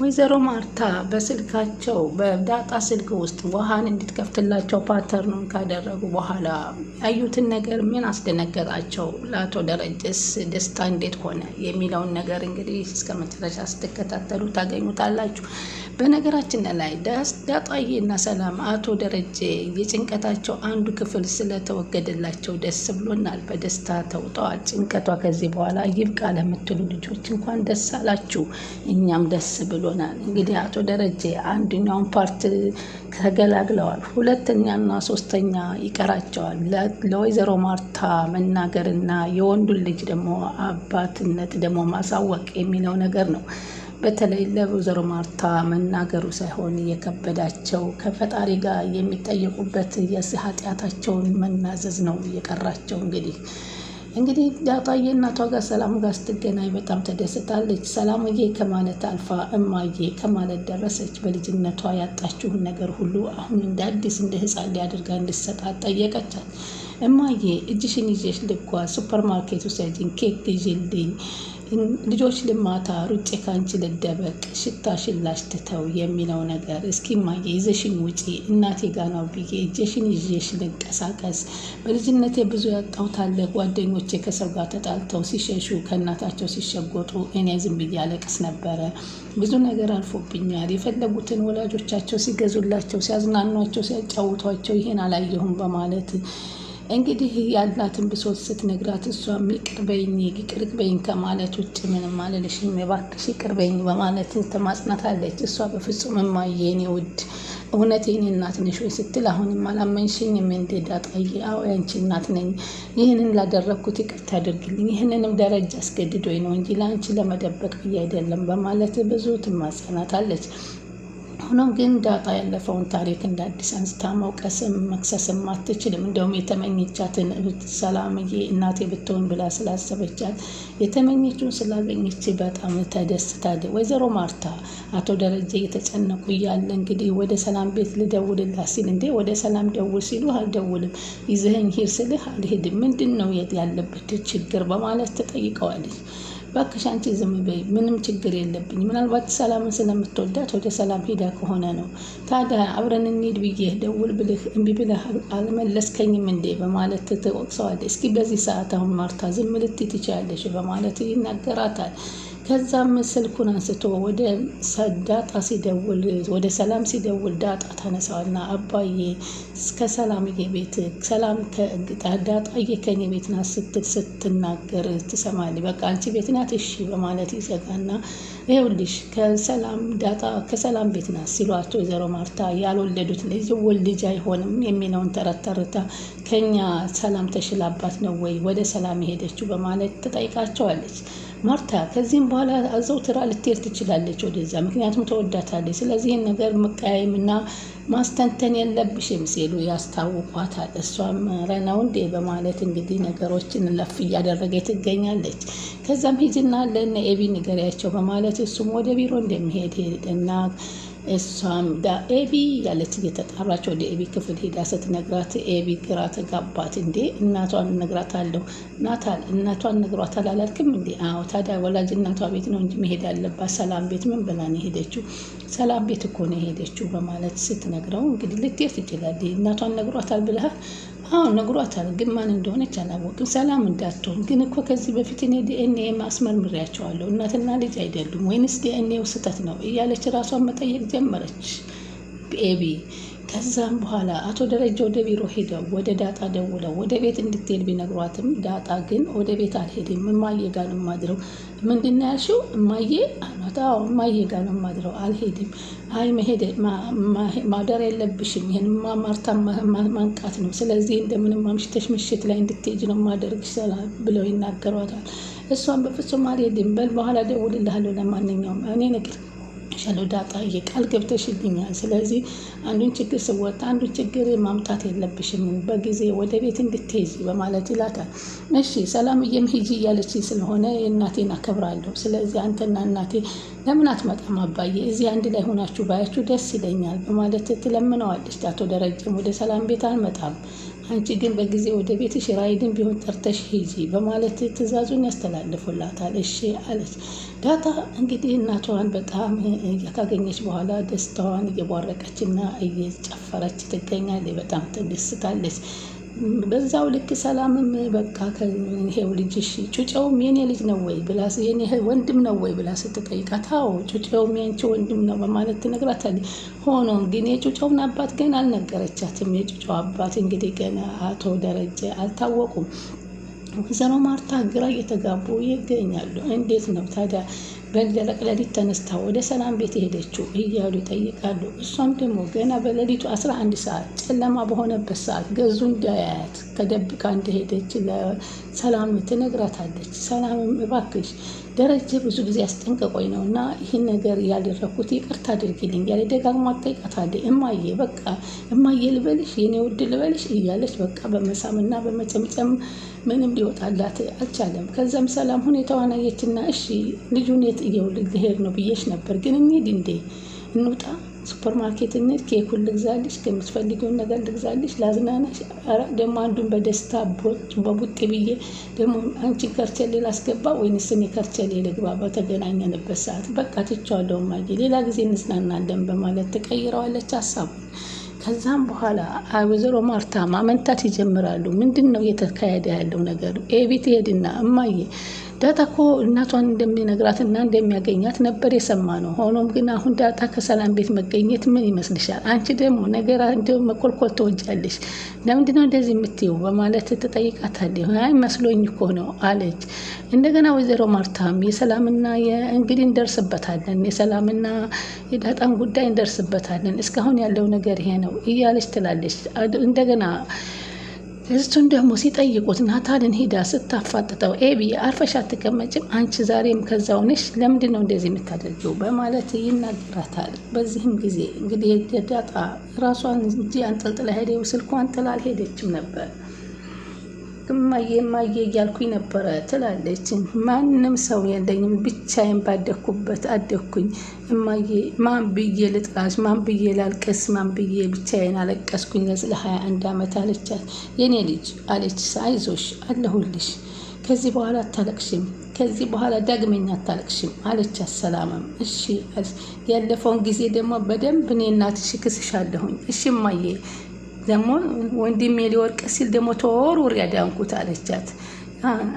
ወይዘሮ ማርታ በስልካቸው በዳጣ ስልክ ውስጥ ውሃን እንድትከፍትላቸው ፓተርኑን ካደረጉ በኋላ ያዩትን ነገር ምን አስደነገጣቸው? ለአቶ ደረጀስ ደስታ እንዴት ሆነ የሚለውን ነገር እንግዲህ እስከ መጨረሻ ስትከታተሉ ታገኙታላችሁ። በነገራችን ላይ ዳጣዬ እና ሰላም አቶ ደረጀ የጭንቀታቸው አንዱ ክፍል ስለተወገደላቸው ደስ ብሎናል። በደስታ ተውጠዋል። ጭንቀቷ ከዚህ በኋላ ይብቃ ለምትሉ ልጆች እንኳን ደስ አላችሁ። እኛም ደስ ብሎናል። እንግዲህ አቶ ደረጀ አንደኛውን ፓርት ተገላግለዋል። ሁለተኛና ሶስተኛ ይቀራቸዋል። ለወይዘሮ ማርታ መናገርና የወንዱን ልጅ ደግሞ አባትነት ደግሞ ማሳወቅ የሚለው ነገር ነው። በተለይ ለወይዘሮ ማርታ መናገሩ ሳይሆን የከበዳቸው ከፈጣሪ ጋር የሚጠየቁበት ኃጢአታቸውን መናዘዝ ነው የቀራቸው። እንግዲህ ዳጣዬ እናቷ ጋር ሰላም ጋር ስትገናኝ በጣም ተደስታለች። ሰላምዬ ከማለት አልፋ እማዬ ከማለት ደረሰች። በልጅነቷ ያጣችውን ነገር ሁሉ አሁን እንደ አዲስ እንደ ሕፃን ሊያደርጋ እንድትሰጣት ጠየቀቻት። እማዬ እጅሽን ይዤሽ ልጓዝ፣ ሱፐር ማርኬት ውሰጂኝ፣ ኬክ ግዢልኝ፣ ልጆች ልማታ ሩጬ ካንቺ ልደበቅ፣ ሽታሽን ላሽትተው የሚለው ነገር እስኪ እማዬ ይዘሽኝ ውጪ፣ እናቴ ጋ ነው ብዬ እጅሽን ይዤሽ ልንቀሳቀስ። በልጅነቴ ብዙ ያጣሁት አለ። ጓደኞቼ ከሰው ጋር ተጣልተው ሲሸሹ ከእናታቸው ሲሸጎጡ እኔ ዝም ብዬ አለቅስ ነበረ። ብዙ ነገር አልፎብኛል። የፈለጉትን ወላጆቻቸው ሲገዙላቸው፣ ሲያዝናኗቸው፣ ሲያጫውቷቸው ይሄን አላየሁም በማለት እንግዲህ ያላትን ብሶት ስትነግራት እሷም ይቅር በይኝ ከማለት ውጭ ምንም አልልሽም እባክሽ ይቅር በይኝ በማለት ተማጽናታለች። እሷ በፍጹም እማዬ የኔ ውድ እውነት የኔ እናት ነሽ ወይ ስትል አሁንም አላመንሽኝም እንዴ ዳጣዬ? አዎ ያንቺ እናት ነኝ። ይህንን ላደረግኩት ይቅርታ አድርግልኝ። ይህንንም ደረጃ አስገድዶኝ ነው እንጂ ለአንቺ ለመደበቅ ብዬ አይደለም በማለት ብዙ ትማጸናታለች። ሆኖም ግን ዳጣ ያለፈውን ታሪክ እንደ አዲስ አንስታ መውቀስም መክሰስም አትችልም። እንደውም የተመኘቻትን ሰላምዬ እናቴ ብትሆን ብላ ስላሰበቻት የተመኘችውን ስላገኘች በጣም ተደስታለች። ወይዘሮ ማርታ አቶ ደረጀ እየተጨነቁ እያለ እንግዲህ ወደ ሰላም ቤት ልደውልላት ሲል እንዴ ወደ ሰላም ደውል ሲሉ አልደውልም፣ ይዘኸኝ ሂድ ስልህ አልሄድም፣ ምንድን ነው ያለበት ችግር በማለት ትጠይቀዋለች። እባክሽ አንቺ ዝም በይ፣ ምንም ችግር የለብኝ። ምናልባት ሰላምን ስለምትወዳት ወደ ሰላም ሄዳ ከሆነ ነው። ታዲያ አብረን እንሂድ ብዬ ደውል ብልህ እምቢ ብለህ አልመለስከኝም እንዴ በማለት ትወቅሰዋለች። እስኪ በዚህ ሰዓት አሁን ማርታ ዝም ልትይ ትችያለሽ በማለት ይናገራታል። ከዛም ስልኩን አንስቶ ወደ ዳጣ ሲደውል ወደ ሰላም ሲደውል ዳጣ ታነሳዋልና አባዬ ከሰላምዬ ቤት ሰላም ዳጣዬ ከኔ ቤት ናት ስትል ስትናገር ትሰማለች። በቃ አንቺ ቤት ናት እሺ በማለት ይዘጋና ይኸውልሽ ከሰላም ቤት ናት ሲሏቸው ወይዘሮ ማርታ ያልወለዱት ልጅ አይሆንም የሚለውን ተረታ ከኛ ሰላም ተሽላባት ነው ወይ ወደ ሰላም የሄደችው በማለት ትጠይቃቸዋለች። ማርታ ከዚህም በኋላ አዘውትራ ልትሄድ ትችላለች ወደዛ፣ ምክንያቱም ተወዳታለች። ስለዚህን ነገር መቀያየምና ማስተንተን የለብሽም ሲሉ ያስታውቋታል። እሷም ረናው እንዴ በማለት እንግዲህ ነገሮችን ለፍ እያደረገ ትገኛለች። ከዛም ሂጅና ለእነ ኤቢ ንገሪያቸው በማለት እሱም ወደ ቢሮ እንደሚሄድ ሄድና እሷም ኤቢ ያለች እየተጣራች ወደ ኤቢ ክፍል ሄዳ ስትነግራት ኤቢ ግራ ተጋባት። እንዴ እናቷን እነግራታለሁ ናታል እናቷን ነግሯታል አላልክም እንዴ? አዎ ታዲያ ወላጅ እናቷ ቤት ነው እንጂ መሄድ ያለባት ሰላም ቤት ምን ብላ ነው የሄደችው? ሰላም ቤት እኮ ነው የሄደችው በማለት ስትነግረው እንግዲህ ልትሄድ ትችላለች። እናቷን ነግሯታል ብለሃል? አዎ ነግሯታል፣ ግን ማን እንደሆነች አላወቅም። ሰላም እንዳትሆን ግን እኮ ከዚህ በፊት እኔ ዲኤንኤ አስመርምሬያቸዋለሁ፣ እናትና ልጅ አይደሉም ወይንስ ዲኤንኤው ስህተት ነው እያለች ራሷን መጠየቅ ጀመረች ኤቢ። ከዛም በኋላ አቶ ደረጃ ወደ ቢሮ ሄደው ወደ ዳጣ ደውለው ወደ ቤት እንድትሄድ ቢነግሯትም ዳጣ ግን ወደ ቤት አልሄድም፣ እማዬ ጋር ነው የማድረው። ምንድን ነው ያልሽው? እማዬ አሏት። አዎ እማዬ ጋር ነው የማድረው፣ አልሄድም። አይ ማደር የለብሽም፣ ይህንማ ማርታ ማንቃት ነው። ስለዚህ እንደምንም አምሽተሽ ምሽት ላይ እንድትሄጅ ነው ማደርግሽ ብለው ይናገሯታል። እሷን በፍጹም አልሄድም፣ በል በኋላ ደውልልሃለሁ፣ ለማንኛውም እኔ ነገር ሻለው ዳጣዬ ቃል ገብተሽልኛል። ስለዚህ አንዱን ችግር ስወጣ አንዱን ችግር ማምጣት የለብሽም፣ በጊዜ ወደ ቤት እንድትሄጂ በማለት ይላታል። እሺ ሰላምዬም ሂጂ እያለች ስለሆነ እናቴን አከብራለሁ። ስለዚህ አንተና እናቴ ለምን አትመጣም አባዬ? እዚህ አንድ ላይ ሆናችሁ ባያችሁ ደስ ይለኛል በማለት ትለምነዋለች። አቶ ደረጀም ወደ ሰላም ቤት አልመጣም አንቺ ግን በጊዜ ወደ ቤትሽ ራይድን ቢሆን ጠርተሽ ሂጂ በማለት ትዕዛዙን ያስተላልፉላታል። እሺ አለች። ዳጣ እንግዲህ እናቷን በጣም ካገኘች በኋላ ደስታዋን እየቧረቀችና እየጨፈረች ትገኛለች። በጣም ትደስታለች። በዛው ልክ ሰላምም በቃ ይሄው ልጅሽ ጩጬውም የኔ ልጅ ነው ወይ ብላ የኔ ወንድም ነው ወይ ብላ ስትጠይቃት አዎ ጩጬውም ያንቺ ወንድም ነው በማለት ትነግራታለች። ሆኖም ግን የጩጬውን አባት ገና አልነገረቻትም። የጩጬው አባት እንግዲህ ገና አቶ ደረጀ አልታወቁም። ወይዘሮ ማርታ ግራ እየተጋቡ ይገኛሉ። እንዴት ነው ታዲያ በደረቅ ሌሊት ተነስታ ወደ ሰላም ቤት ሄደችው እያሉ ይጠይቃሉ። እሷም ደግሞ ገና በሌሊቱ 11 ሰዓት ጨለማ በሆነበት ሰዓት ገዙ እንዳያያት ተደብቃ እንደሄደች ለሰላም ትነግራታለች። ሰላምም እባክሽ ደረጀ ብዙ ጊዜ አስጠንቅቆኝ ነው እና ይህን ነገር ያደረኩት ይቅርታ አድርጊልኝ ያለ ደጋግማ ትጠይቃታለች። እማዬ በቃ እማዬ ልበልሽ የኔ ውድ ልበልሽ እያለች በቃ በመሳምና በመጨምጨም ምንም ሊወጣላት አልቻለም። ከዛም ሰላም ሁኔታዋን አየችና እሺ ልጁን የት ልሄድ ነው ብዬሽ ነበር ግን እንሂድ እንዴ እንውጣ ሱፐር ማርኬት እንሂድ ኬኩን ልግዛልሽ ከምትፈልጊውን ነገር ልግዛልሽ ላዝናናሽ ደግሞ አንዱን በደስታ በቡጤ ብዬ ደግሞ አንቺ ከርቸሌ ላስገባ ወይንስ እኔ ከርቸሌ ልግባ በተገናኘንበት ሰዓት በቃ ትቼዋለሁ እማዬ ሌላ ጊዜ እንዝናናለን በማለት ትቀይረዋለች ሀሳቡን። ከዛም በኋላ ወይዘሮ ማርታ ማመንታት ይጀምራሉ። ምንድን ነው እየተካሄደ ያለው ነገር? ኤቢ ትሄድና እማዬ ዳጣ እኮ እናቷን እንደሚነግራትና እንደሚያገኛት ነበር የሰማ ነው። ሆኖም ግን አሁን ዳጣ ከሰላም ቤት መገኘት ምን ይመስልሻል? አንቺ ደግሞ ነገር እንደው መኮልኮል ትወጃለሽ። ለምንድን ነው እንደዚህ የምትይው? በማለት ትጠይቃታለች። አይ መስሎኝ እኮ ነው አለች። እንደገና ወይዘሮ ማርታም የሰላምና እንግዲህ እንደርስበታለን የሰላምና የዳጣን ጉዳይ እንደርስበታለን እስካሁን ያለው ነገር ይሄ ነው እያለች ትላለች። እንደገና እሱን ደግሞ ሲጠይቁት ናታልን ሄዳ ስታፋጥጠው ኤቢ አርፈሽ አትቀመጭም አንቺ ዛሬም ከዛው ነሽ ለምንድን ነው እንደዚህ የምታደርጊው በማለት ይናገራታል። በዚህም ጊዜ እንግዲህ ዳጣ ራሷን እንጂ አንጠልጥላ ሄደው ስልኳን ጥላ አልሄደችም ነበር። እማዬ እማዬ እያልኩኝ ነበረ ትላለች። ማንም ሰው የለኝም ብቻዬን ባደኩበት አደኩኝ እማዬ ማን ብዬ ልጥራሽ ማን ብዬ ላልቀስ ማን ብዬ ብቻዬን አለቀስኩኝ ለ21 ዓመት አለቻት። የኔ ልጅ አለች አይዞሽ አለሁልሽ ከዚህ በኋላ አታለቅሽም ከዚህ በኋላ ዳግመኛ አታለቅሽም አለቻት። ሰላምም እሺ ያለፈውን ጊዜ ደግሞ በደንብ እኔ እናትሽ ክስሻለሁኝ እሺ እማዬ ደግሞ ወንድሜ ሊወርቅ ሲል ደግሞ ተወርውር ያዳንኩት አለቻት።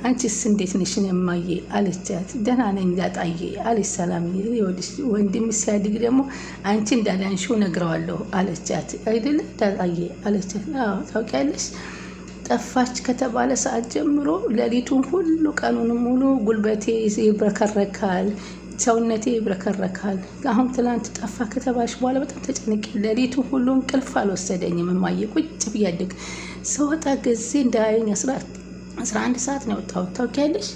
አንቺስ እንዴት ነሽ እማዬ አለቻት። ደህና ነኝ ዳጣዬ አለች ሰላም። ወንድም ሲያድግ ደግሞ አንቺ እንዳዳንሽው ነግረዋለሁ አለቻት። አይደለ ዳጣዬ አለቻት። አዎ ታውቂያለሽ ጠፋች ከተባለ ሰዓት ጀምሮ ሌሊቱን ሁሉ ቀኑን ሙሉ ጉልበቴ ይብረከረካል ሰውነቴ ይብረከረካል። አሁን ትላንት ጠፋ ከተባልሽ በኋላ በጣም ተጨንቄ ሌሊቱ ሁሉ እንቅልፍ አልወሰደኝም እማዬ ቁጭ ብያለሁ። ስወጣ ጊዜ እንዳያየኝ 11 ሰዓት ነው የወጣሁት ታውቂያለሽ።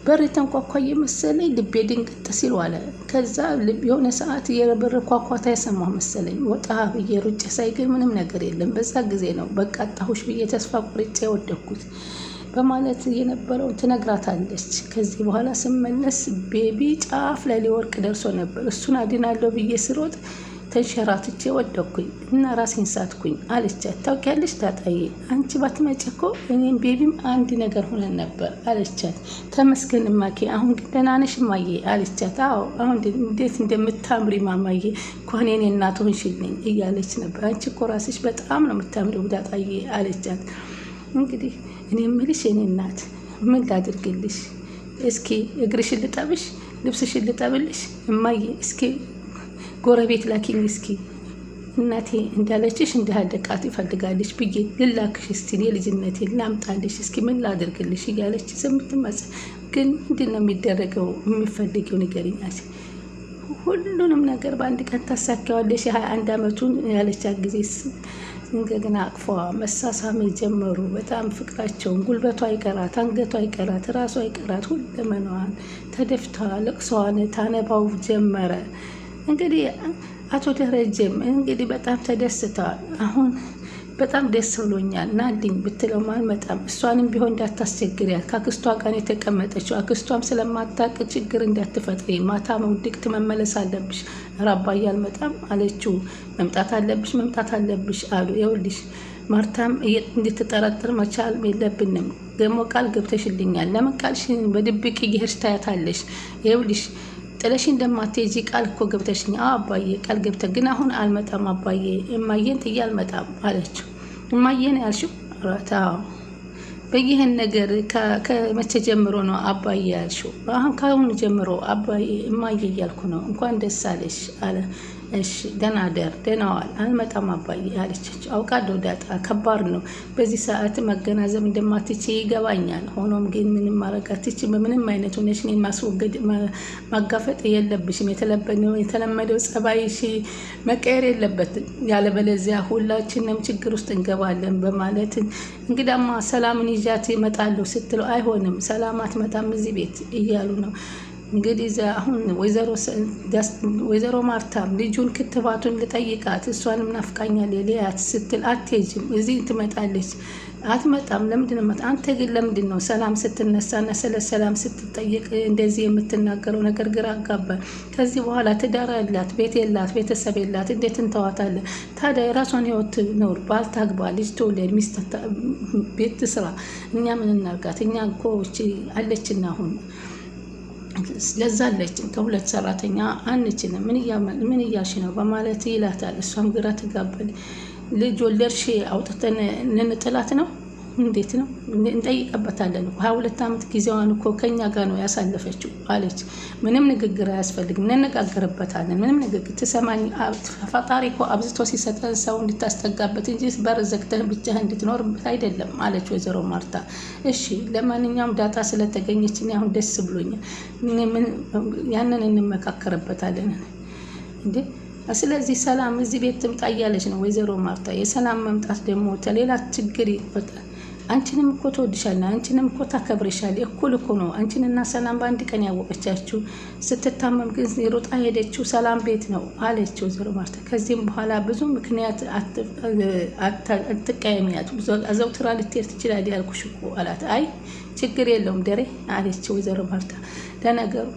በር ተንኳኳ መሰለኝ ልቤ ድንገት ሲል ዋለ። ከዛ የሆነ ሰዓት የበር ኳኳታ የሰማሁ መሰለኝ ወጣ ብዬ ሩጬ ሳይ ግን ምንም ነገር የለም። በዛ ጊዜ ነው በቃ አጣሁሽ ብዬ ተስፋ ቆርጬ ወደኩት በማለት የነበረው ትነግራታለች። ከዚህ በኋላ ስመለስ ቤቢ ጫፍ ላይ ሊወርቅ ደርሶ ነበር። እሱን አድናለሁ ብዬ ስሮጥ ተንሸራትቼ ወደኩኝ እና ራሴን ሳትኩኝ አለቻት። ታውቂያለሽ ዳጣዬ አንቺ ባትመጪ እኮ እኔም ቤቢም አንድ ነገር ሆነን ነበር አለቻት። ተመስገን እማዬ አሁን ግን ደህና ነሽ እማዬ አለቻት። አዎ አሁን እንዴት እንደምታምሪ ማማዬ እንኳን የኔ እናት ሆንሽልኝ እያለች ነበር። አንቺ እኮ ራስሽ በጣም ነው የምታምሪው ዳጣዬ አለቻት። እንግዲህ እኔ የምልሽ የኔ እናት ምን ላድርግልሽ? እስኪ እግርሽን ልጠብሽ ልብስሽን ልጠብልሽ እማዬ እስኪ ጎረቤት ላኪኝ እስኪ እናቴ እንዳለችሽ እንዳደቃት ይፈልጋለች ብዬ ልላክሽ እስቲ የልጅነቴ ላምጣልሽ እስኪ ምን ላድርግልሽ እያለች ስምትመጽ ግን ምንድን ነው የሚደረገው የሚፈልጊው ንገሪኝ አለች። ሁሉንም ነገር በአንድ ቀን ታሳካዋለሽ የ21 ዓመቱን ያለቻት ጊዜ እንደገና አቅፏ መሳሳም ጀመሩ። በጣም ፍቅራቸውን ጉልበቷ አይቀራት አንገቷ አይቀራት ራሷ አይቀራት ሁለመናዋን ተደፍታ ለቅሷን ታነባው ጀመረ። እንግዲህ አቶ ደረጀም እንግዲህ በጣም ተደስተዋል። አሁን በጣም ደስ ብሎኛል ናልኝ ብትለው አልመጣም እሷንም ቢሆን እንዳታስቸግሪያት ከአክስቷ ጋር የተቀመጠችው አክስቷም ስለማታውቅ ችግር እንዳትፈጥሪ ማታ ውድቅት መመለስ አለብሽ ራባዬ አልመጣም አለችው። መምጣት አለብሽ አሉ። ይኸውልሽ ማርታም እንድትጠረጥር መቻል የለብንም። ደግሞ ቃል ገብተሽልኛል። ለምን ቃልሽን በድብቅ እየሄድሽ ታያታለሽ? ይኸውልሽ ጥለሽ እንደማትሄጂ ቃል እኮ ገብተሽኝ። አባዬ ቃል ገብተ ግን አሁን አልመጣም አባዬ፣ እማዬን ጥዬ አልመጣም አለችው። እማዬን ያልሽው? ራታ በይህን ነገር ከመቼ ጀምሮ ነው አባዬ ያልሽው? አሁን ከአሁን ጀምሮ አባዬ እማዬ እያልኩ ነው። እንኳን ደስ አለሽ አለ። እሺ ደህና ደር፣ ደህና ዋል። አልመጣም አባዬ አለች። አውቃለሁ ዳጣ፣ ከባድ ነው። በዚህ ሰዓት መገናዘብ እንደማትችይ ይገባኛል። ሆኖም ግን ምንም ማድረግ አትችይም። በምንም አይነት ሆነሽ እኔን ማስወገድ ማጋፈጥ የለብሽም። የተለመደው ጸባይሽ መቀየር የለበትም፣ ያለበለዚያ ሁላችንም ችግር ውስጥ እንገባለን በማለት እንግዳማ ሰላምን ይዣት እመጣለሁ ስትለው አይሆንም፣ ሰላም አትመጣም እዚህ ቤት እያሉ ነው። እንግዲህ አሁን ወይዘሮ ማርታም ልጁን ክትባቱን ልጠይቃት እሷንም ናፍቃኛል ሊያት ስትል አትሄጂም፣ እዚህ ትመጣለች። አትመጣም። ለምንድን ነው አንተ ግን ለምንድን ነው ሰላም ስትነሳና ስለ ሰላም ስትጠይቅ እንደዚህ የምትናገረው ነገር ግራ አጋባል። ከዚህ በኋላ ትዳር ያላት ቤት የላት ቤተሰብ የላት እንዴት እንተዋታለን? ታዲያ የራሷን ህይወት ኖር፣ ባል ታግባ፣ ልጅ ትውለድ፣ ሚስት ቤት ስራ፣ እኛ ምን እናርጋት? እኛ እኮ አለችና አሁን ለዛለችን ከሁለት ሰራተኛ አንችልም። ምን እያልሽ ነው በማለት ይላታል። እሷም ግራ ትጋባል። ልጅ ወለድሽ አውጥተን እንጥላት ነው? እንዴት ነው? እንጠይቀበታለን። 22 ዓመት ጊዜዋን እኮ ከኛ ጋር ነው ያሳለፈችው አለች። ምንም ንግግር አያስፈልግም፣ እንነጋገርበታለን። ምንም ንግግር ትሰማኝ። ፈጣሪ እኮ አብዝቶ ሲሰጠን ሰው እንድታስጠጋበት እንጂ በር ዘግተህ ብቻህ እንድትኖርበት አይደለም አለች ወይዘሮ ማርታ። እሺ ለማንኛውም ዳጣ ስለተገኘች እኔ አሁን ደስ ብሎኛል። ያንን እንመካከርበታለን እንዴ። ስለዚህ ሰላም እዚህ ቤት ትምጣ እያለች ነው ወይዘሮ ማርታ። የሰላም መምጣት ደግሞ ሌላ ችግር ይፈጠራል። አንቺንም እኮ ትወድሻለች፣ አንቺንም እኮ ታከብርሻለች። እኩል እኮ ነው አንቺንና ሰላም በአንድ ቀን ያወቀቻችሁ። ስትታመም ግን ሮጣ ሄደችው ሰላም ቤት ነው አለች ወይዘሮ ማርታ። ከዚህም በኋላ ብዙ ምክንያት አትቀየሚያት፣ አዘውትራ ልትሄድ ትችላለች ያልኩሽ እኮ አላት። አይ ችግር የለውም ደሬ አለች ወይዘሮ ማርታ። ለነገሩ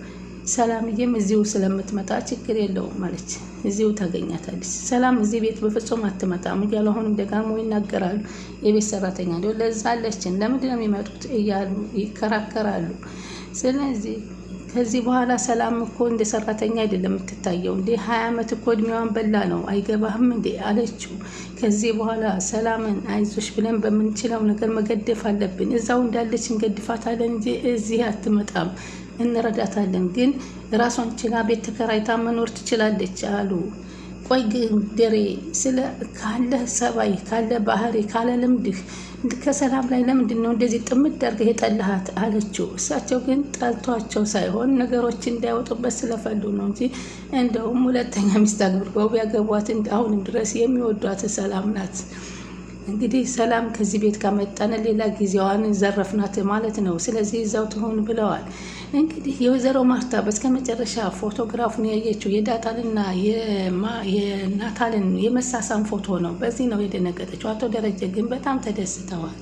ሰላምዬም እዚሁ ስለምትመጣ ችግር የለውም ማለች። እዚሁ ታገኛታለች። ሰላም እዚህ ቤት በፍጹም አትመጣም እያሉ አሁንም ደጋግሞ ይናገራሉ። የቤት ሰራተኛ እንዲሁ ለዛ አለችን ለምንድን ነው የሚመጡት እያሉ ይከራከራሉ። ስለዚህ ከዚህ በኋላ ሰላም እኮ እንደ ሰራተኛ አይደለም የምትታየው። እንደ 20 ዓመት እኮ እድሜዋን በላ ነው አይገባህም እንዴ አለችው። ከዚህ በኋላ ሰላምን አይዞሽ ብለን በምንችለው ነገር መገደፍ አለብን። እዛው እንዳለች እንገድፋታለን እንጂ እዚህ አትመጣም፣ እንረዳታለን። ግን ራሷን ችላ ቤት ተከራይታ መኖር ትችላለች አሉ። ቆይ ግን ደሬ ስለ ካለ ሰባይ ካለ ባህሪ ካለ ልምድህ ከሰላም ላይ ለምንድን ነው እንደዚህ ጥምድ አድርገህ የጠላሃት አለችው። እሳቸው ግን ጠልቷቸው ሳይሆን ነገሮች እንዳይወጡበት ስለፈሉ ነው እንጂ እንደውም ሁለተኛ ሚስት አግብተው ቢያገቧት አሁንም ድረስ የሚወዷት ሰላም ናት። እንግዲህ ሰላም ከዚህ ቤት ካመጣን ሌላ ጊዜዋን ዘረፍናት ማለት ነው። ስለዚህ እዛው ትሆን ብለዋል። እንግዲህ የወይዘሮ ማርታ በስከ መጨረሻ ፎቶግራፉን ያየችው የዳጣንና የናታልን የመሳሳም ፎቶ ነው። በዚህ ነው የደነገጠችው። አቶ ደረጀ ግን በጣም ተደስተዋል።